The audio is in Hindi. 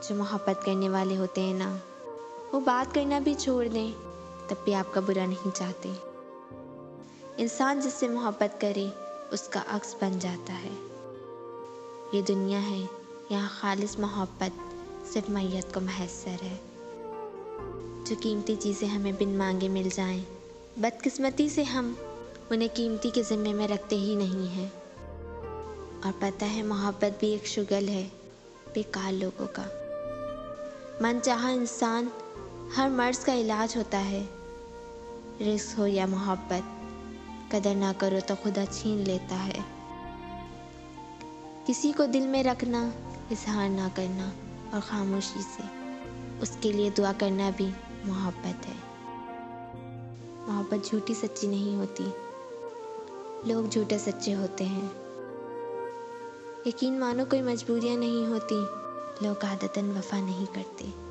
जो मोहब्बत करने वाले होते हैं ना, वो बात करना भी छोड़ दें तब भी आपका बुरा नहीं चाहते। इंसान जिससे मोहब्बत करे उसका अक्स बन जाता है। ये दुनिया है, यहाँ खालिस मोहब्बत सिर्फ मैयत को मैसर है। जो कीमती चीज़ें हमें बिन मांगे मिल जाएं, बदकिस्मती से हम उन्हें कीमती के ज़िम्मे में रखते ही नहीं हैं। और पता है मोहब्बत भी एक शुगल है बेकार लोगों का। मनचाहा इंसान हर मर्ज़ का इलाज होता है। रिस्क हो या मोहब्बत, कदर ना करो तो खुदा छीन लेता है। किसी को दिल में रखना, इजहार ना करना और खामोशी से उसके लिए दुआ करना भी मोहब्बत है। मोहब्बत झूठी सच्ची नहीं होती, लोग झूठे सच्चे होते हैं। यकीन मानो कोई मजबूरियाँ नहीं होती, लोग आदतन वफा नहीं करते।